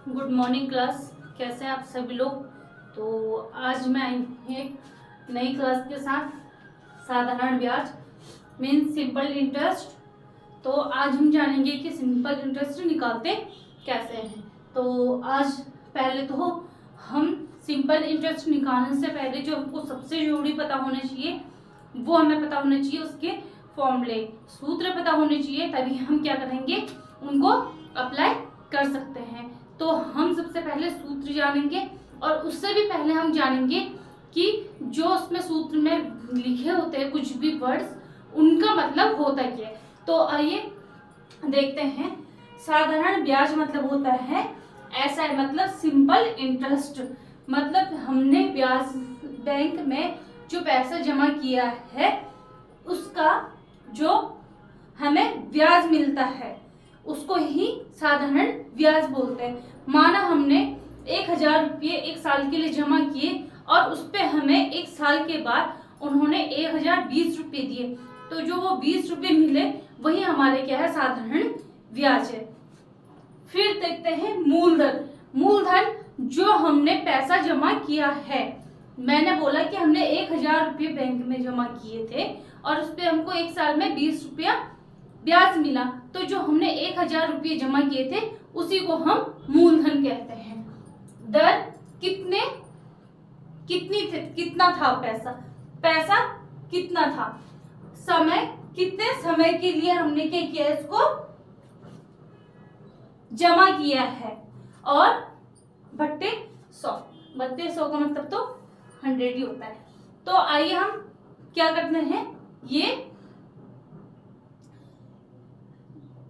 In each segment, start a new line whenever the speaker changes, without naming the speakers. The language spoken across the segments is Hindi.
Good morning class. कैसे हैं आप सभी लोग। तो आज मैं आई हूँ एक नई क्लास के साथ, साधारण ब्याज मीन्स सिंपल इंटरेस्ट। तो आज हम जानेंगे कि सिंपल इंटरेस्ट निकालते कैसे हैं। तो आज पहले तो हम सिंपल इंटरेस्ट निकालने से पहले जो हमको सबसे जरूरी पता होना चाहिए वो हमें पता होना चाहिए, उसके फॉर्मूले सूत्र पता होने चाहिए, तभी हम क्या करेंगे, उनको अप्लाई कर सकते हैं। तो हम सबसे पहले सूत्र जानेंगे और उससे भी पहले हम जानेंगे कि जो उसमें सूत्र में लिखे होते हैं कुछ भी वर्ड्स, उनका मतलब होता क्या है। तो आइए देखते हैं। साधारण ब्याज मतलब होता है ऐसा है, मतलब सिंपल इंटरेस्ट, मतलब हमने ब्याज बैंक में जो पैसा जमा किया है उसका जो हमें ब्याज मिलता है उसको ही साधारण ब्याज बोलते हैं। माना हमने 1000 रुपये एक साल के लिए जमा किए और उस पे हमें एक साल के बाद उन्होंने 1020 रुपये दिए, तो जो वो 20 रुपये मिले वही हमारे क्या है, साधारण ब्याज है। फिर देखते हैं मूलधन। मूलधन जो हमने पैसा जमा किया है, मैंने बोला कि हमने 1000 रुपये बैंक में जमा किए थे और उस पे हमको एक साल में 20 रुपया ब्याज मिला, तो जो हमने 1000 रुपये जमा किए थे उसी को हम मूलधन कहते हैं। दर कितना था पैसा कितना था, समय कितने समय के लिए हमने क्या किया, इसको जमा किया है, और बट्टे 100 का मतलब तो 100 ही होता है। तो आइए हम क्या करते हैं, ये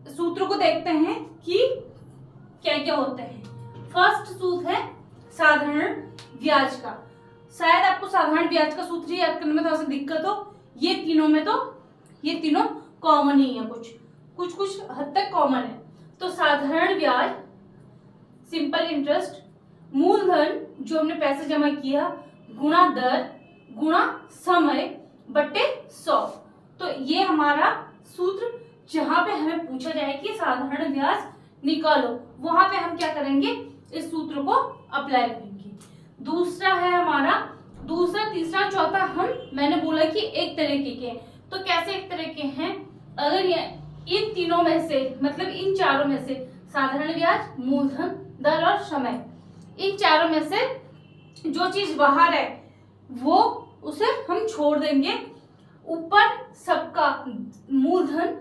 सूत्र को देखते हैं कि क्या क्या होते हैं। फर्स्ट सूत्र है साधारण ब्याज का। शायद आपको साधारण ब्याज का सूत्र याद करने में थोड़ा सा दिक्कत हो, ये तीनों कॉमन ही है, कुछ हद तक कॉमन है। तो साधारण ब्याज, सिंपल इंटरेस्ट, मूलधन जो हमने पैसे जमा किया, गुणा दर गुणा समय बट्टे 100। तो ये हमारा सूत्र, जहां पे हमें पूछा जाए कि साधारण ब्याज निकालो, वहां पे हम क्या करेंगे, इस सूत्र को अप्लाई करेंगे। दूसरा है हमारा, दूसरा तीसरा चौथा मैंने बोला कि एक तरीके के, तो कैसे एक तरह के हैं, अगर ये इन तीनों में से, मतलब इन चारों में से, साधारण ब्याज, मूलधन, दर और समय, इन चारों में से जो चीज बाहर है वो उसे हम छोड़ देंगे। ऊपर सबका मूलधन,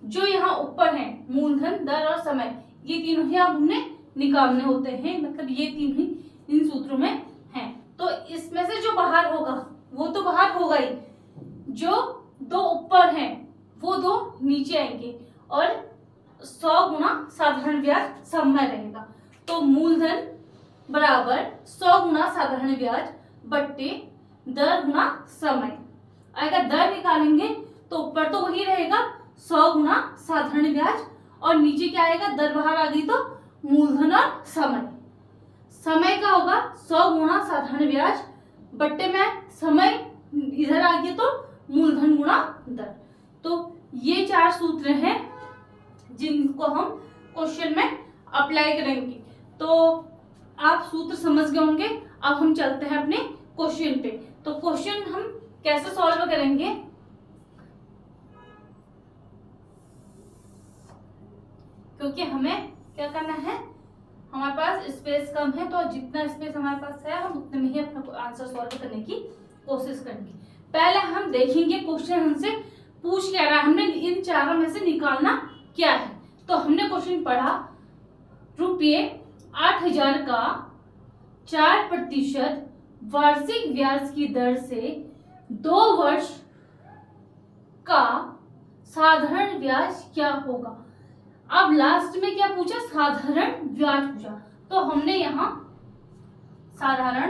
जो यहाँ ऊपर है मूलधन, दर और समय, ये तीनों ही अब हमने निकालने होते हैं, मतलब ये तीन ही इन सूत्रों में हैं। तो इसमें से जो बाहर होगा वो तो बाहर होगा ही, जो दो ऊपर हैं वो दो नीचे आएंगे, और 100 गुना साधारण ब्याज सब में रहेगा। तो मूलधन बराबर 100 गुना साधारण ब्याज बट्टे दर गुना समय। अगर दर निकालेंगे तो ऊपर तो वही रहेगा 100 गुना साधारण ब्याज, और नीचे क्या आएगा, दर बाहर आ गई तो मूलधन और समय। समय का होगा 100 गुना साधारण ब्याज बट्टे में समय इधर आ गया तो मूलधन गुणा दर। तो ये चार सूत्र हैं जिनको हम क्वेश्चन में अप्लाई करेंगे। तो आप सूत्र समझ गए होंगे। अब हम चलते हैं अपने क्वेश्चन पे। तो क्वेश्चन हम कैसे सॉल्व करेंगे, क्योंकि हमें क्या करना है, हमारे पास स्पेस कम है, तो जितना स्पेस हमारे पास है हम उतने में ही अपना आंसर सॉल्व करने की कोशिश करेंगे। पहले हम देखेंगे क्वेश्चन हमसे पूछ क्या रहा है, हमने इन चारों में से निकालना क्या है। तो हमने क्वेश्चन पढ़ा, रुपये 8000 का 4% वार्षिक ब्याज की दर से 2 वर्ष का साधारण ब्याज क्या होगा। अब लास्ट में क्या पूछा, साधारण ब्याज पूछा, तो हमने यहाँ साधारण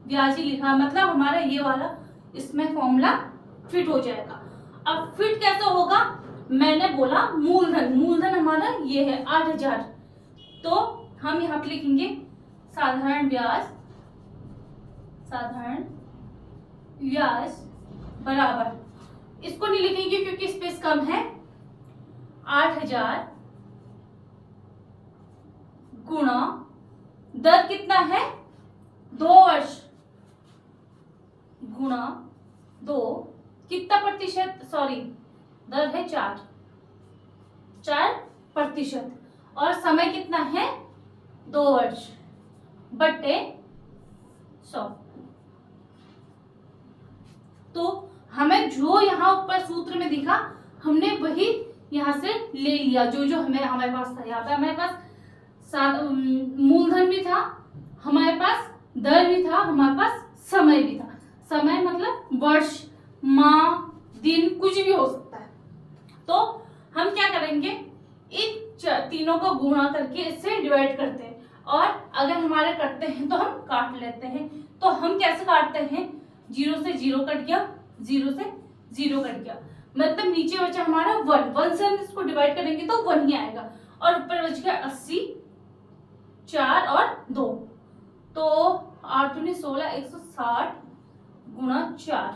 ब्याज ही लिखा, मतलब हमारा ये वाला इसमें फॉर्मूला फिट हो जाएगा। अब फिट कैसे होगा, मैंने बोला मूलधन हमारा ये है 8000, तो हम यहाँ पे लिखेंगे साधारण ब्याज बराबर, इसको नहीं लिखेंगे क्योंकि स्पेस कम है, 8000 दर कितना है 2 वर्ष गुणा 2 कितना प्रतिशत, सॉरी दर है 4% और समय कितना है 2 वर्ष बटे 100। तो हमें जो यहाँ ऊपर सूत्र में दिखा हमने वही यहाँ से ले लिया, जो जो हमारे पास था। यहाँ पे हमारे पास मूलधन भी था, हमारे पास दर भी था, हमारे पास समय भी था। समय मतलब वर्ष, माह, दिन, कुछ भी हो सकता है। तो हम क्या करेंगे, इन तीनों को गुणा करके इससे डिवाइड करते हैं, और अगर हमारे कटते हैं तो हम काट लेते हैं। तो हम कैसे काटते हैं, 0 से 0 कट गया, 0 से 0 कट गया, मतलब नीचे बचा हमारा 1 से हम इसको डिवाइड करेंगे तो 1 ही आएगा, और ऊपर बच गया 80, 4 और 2, तो 8 दूनी 16, 160 गुणा 4,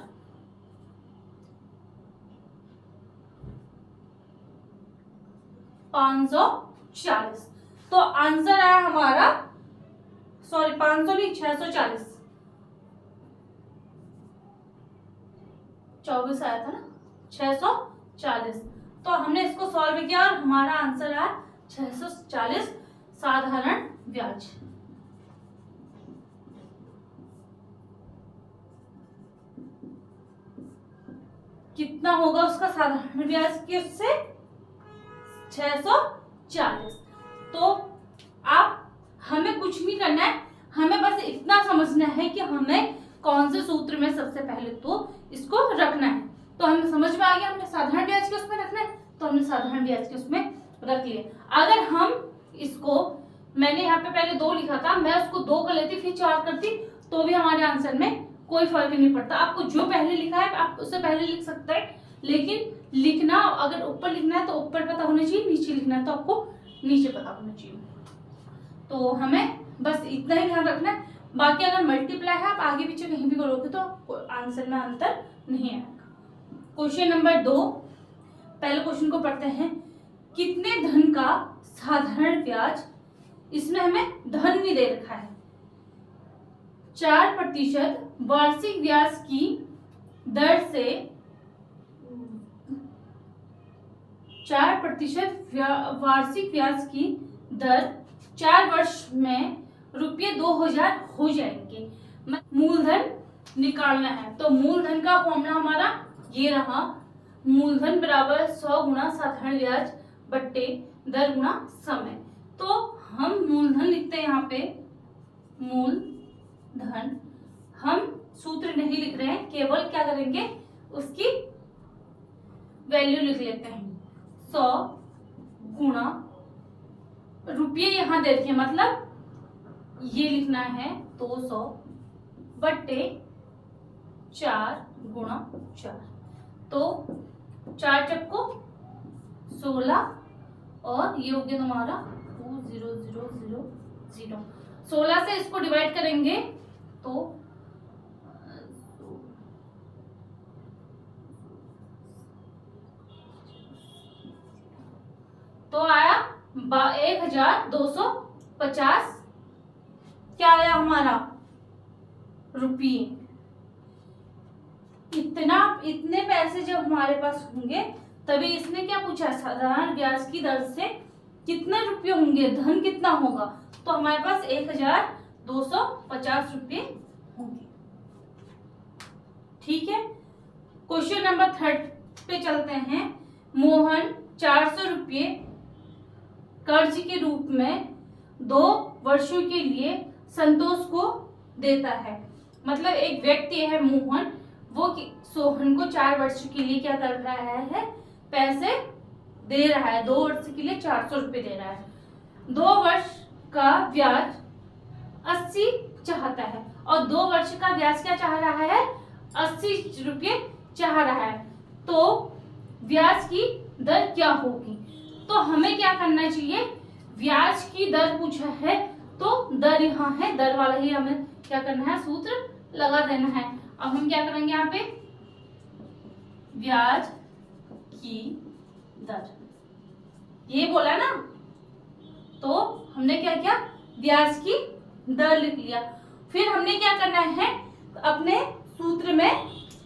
540। तो आंसर आया हमारा, सॉरी 500 नहीं, 640, 24 आया था ना, 640। तो हमने इसको सॉल्व किया और हमारा आंसर आया 640 साधारण ब्याज। कितना होगा उसका साधारण ब्याज के उससे 640। तो आप हमें कुछ नहीं करना है, हमें बस इतना समझना है कि हमें कौन से सूत्र में सबसे पहले तो इसको रखना है। तो हमें समझ में आ गया, हमने साधारण ब्याज के उसमें रखना है, तो हमने साधारण ब्याज के उसमें रख लिया। अगर हम इसको, मैंने यहाँ पे पहले 2 लिखा था, मैं उसको 2 कर लेती फिर 4 करती तो भी हमारे आंसर में कोई फर्क नहीं पड़ता। आपको जो पहले लिखा है आप उससे पहले लिख सकते हैं, लेकिन लिखना, अगर ऊपर लिखना है तो ऊपर पता होना चाहिए, नीचे लिखना है तो आपको नीचे पता होना चाहिए। तो हमें बस इतना ही ध्यान रखना है। बाकी अगर मल्टीप्लाई है आप आगे पीछे कहीं भी करोगे तो आंसर में अंतर नहीं आएगा। क्वेश्चन नंबर 2, पहले क्वेश्चन को पढ़ते हैं। कितने धन का साधारण ब्याज, इसमें हमें धन भी दे रखा है, 4% वार्षिक ब्याज की दर से, 4% वार्षिक ब्याज की दर 4 वर्ष में ₹2000 हो जाएंगे। मूलधन निकालना है, तो मूलधन का फॉर्मूला हमारा ये रहा, मूलधन बराबर 100 गुना साधारण ब्याज बट्टे दर गुना समय। तो हम मूलधन लिखते हैं यहाँ पे, मूलधन, हम सूत्र नहीं लिख रहे हैं, केवल क्या करेंगे उसकी वैल्यू लिख लेते हैं, 100 गुणा, रुपये यहाँ दे रखे, मतलब ये लिखना है 200 बट्टे 4 गुणा 4, तो 4 चक्को 16 और ये हो गया तुम्हारा 2000। 16 से इसको डिवाइड करेंगे तो आया 1250, क्या आया हमारा रुपये। इतने पैसे जब हमारे पास होंगे तभी इसने क्या पूछा, साधारण ब्याज की दर से कितने रुपये होंगे, धन कितना होगा, तो हमारे पास 1250 रुपये होंगे। ठीक है, क्वेश्चन नंबर 3 पे चलते हैं। मोहन 400 रुपये कर्ज के रूप में 2 वर्षों के लिए संतोष को देता है। मतलब एक व्यक्ति है मोहन, वो सोहन को 4 वर्ष के लिए क्या कर रहा है, पैसे दे रहा है, 2 वर्ष के लिए 400 रुपये दे रहा है। 2 वर्ष का ब्याज 80 चाहता है और 2 वर्ष का ब्याज क्या चाह रहा है, 80 रुपये चाह रहा है। तो ब्याज की दर क्या होगी, तो हमें क्या करना चाहिए, ब्याज की दर पूछा है तो दर यहाँ है, दर वाला ही हमें क्या करना है, सूत्र लगा देना है। अब हम क्या करेंगे, यहाँ पे ब्याज की दर ये बोला ना, तो हमने क्या किया, ब्याज की दर लिख लिया। फिर हमने क्या करना है, अपने सूत्र में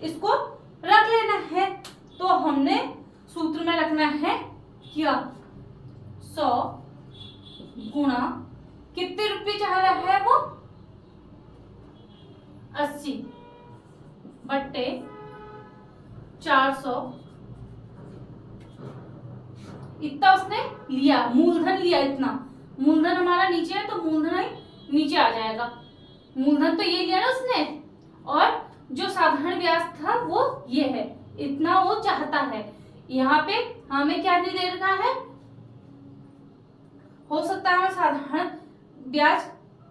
इसको रख लेना है। तो हमने सूत्र में रखना है क्या, 100 गुणा कितने रुपए चाह रहा है वो, 80 बट्टे 400, इतना उसने लिया, मूलधन लिया इतना। मूलधन हमारा नीचे है तो मूलधन नीचे आ जाएगा, मूलधन तो ये लिया ना उसने, और जो साधारण ब्याज था वो ये है, इतना वो चाहता है। यहाँ पे हमें क्या नहीं दे रखा है, हो सकता है साधारण ब्याज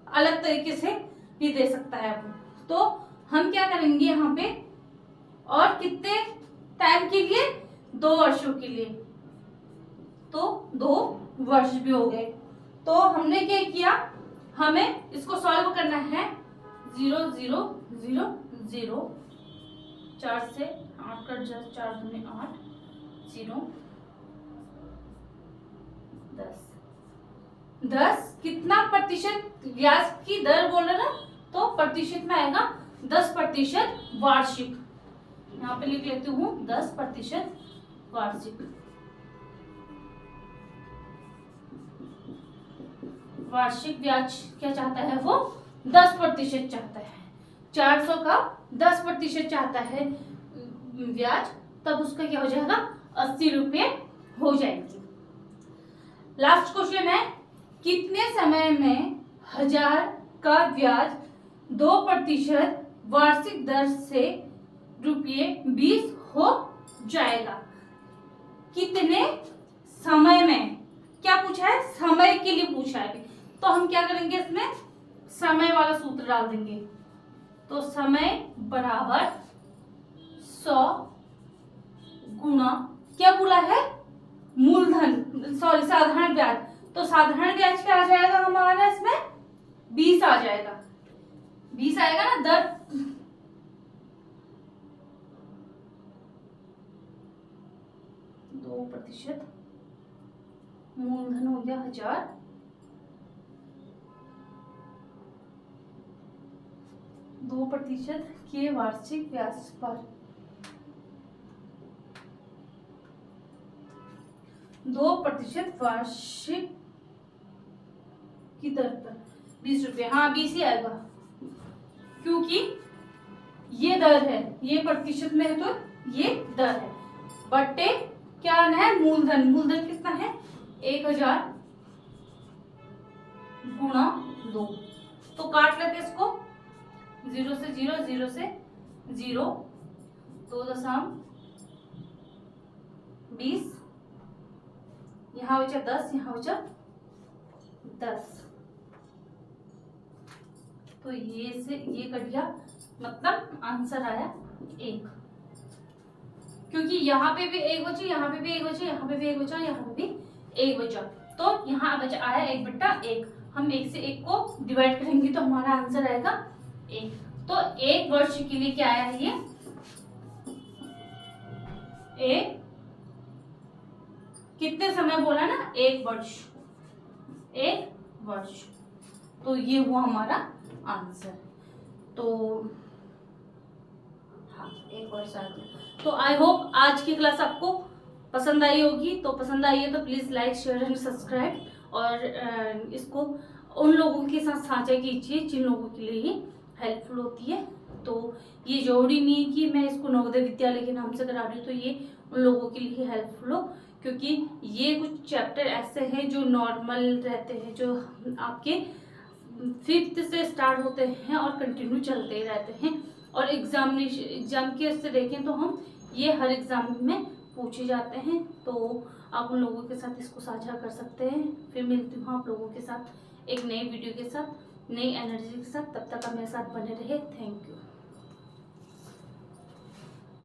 अलग तरीके से भी दे सकता है आपको। तो हम क्या करेंगे यहाँ पे, और कितने टाइम के लिए, 2 वर्षों के लिए, तो 2 वर्ष भी हो गए। तो हमने क्या किया, हमें इसको सॉल्व करना है। 0 0 0 0, 4 से 8 कट जाए, 4 दूनी 8, 0 10 कितना प्रतिशत ब्याज की दर बोल रहे ना, तो प्रतिशत में आएगा 10% वार्षिक। यहाँ पे लिख लेती हूँ 10% वार्षिक। वार्षिक ब्याज क्या चाहता है वो, 10% चाहता है। 400 का 10% चाहता है ब्याज, तब उसका क्या हो जाएगा, 80 रुपये हो जाएंगे। लास्ट क्वेश्चन है, कितने समय में 1000 का ब्याज 2% वार्षिक दर से ₹20 हो जाएगा। कितने समय में, क्या पूछा है, समय के लिए पूछा है। तो हम क्या करेंगे, इसमें समय वाला सूत्र डाल देंगे। तो समय बराबर 100 गुणा, क्या बोला है, मूलधन, सॉरी साधारण ब्याज। तो साधारण ब्याज क्या आ जाएगा हमारा, इसमें 20 आ जाएगा, 20 आएगा ना दर। दो प्रतिशत मूलधन हो गया 1000, 2% के वार्षिक ब्याज पर 2% वार्षिक की दर पर 20 रुपये, हाँ 20 ही आएगा, क्योंकि ये दर है, ये प्रतिशत में है तो ये दर है, बट्टे क्या आना है, मूलधन। मूलधन कितना है, 1000 गुणा 2। तो काट लेते इसको, 0 से 0, 0 से 0, 2.20, यहाँ बचा 10, यहाँ बचा 10। तो ये से ये कट गया, मतलब आंसर आया 1, क्योंकि यहाँ पे भी 1 बची, यहाँ पे भी 1 बची, यहाँ पे भी 1 बचा, यहाँ पे भी 1 बचा। तो यहाँ बचा आया 1/1। हम 1 से 1 को डिवाइड करेंगे तो हमारा आंसर आएगा 1। तो 1 वर्ष के लिए क्या आया है, ये 1, कितने समय बोला ना, 1 वर्ष, 1 वर्ष। तो ये हुआ हमारा आंसर। तो हाँ 1 वर्ष आ गया। तो आई होप आज की क्लास आपको पसंद आई होगी। तो पसंद आई है तो please like, share and subscribe, और इसको उन लोगों के साथ साझा कीजिए जिन लोगों के लिए ये हेल्पफुल होती है। तो ये जरूरी नहीं है कि मैं इसको नवोदय विद्यालय के नाम से करा रही हूँ तो ये उन लोगों के लिए हेल्पफुल हो, क्योंकि ये कुछ चैप्टर ऐसे हैं जो नॉर्मल रहते हैं, जो आपके 5th से स्टार्ट होते हैं और कंटिन्यू चलते ही रहते हैं। और एग्जाम के से देखें तो हम ये हर एग्जाम में पूछे जाते हैं। तो आप उन लोगों के साथ इसको साझा कर सकते हैं। फिर मिलती हूँ आप लोगों के साथ एक नई वीडियो के साथ, नई एनर्जी के साथ। तब तक आप मेरे साथ बने रहे। Thank you.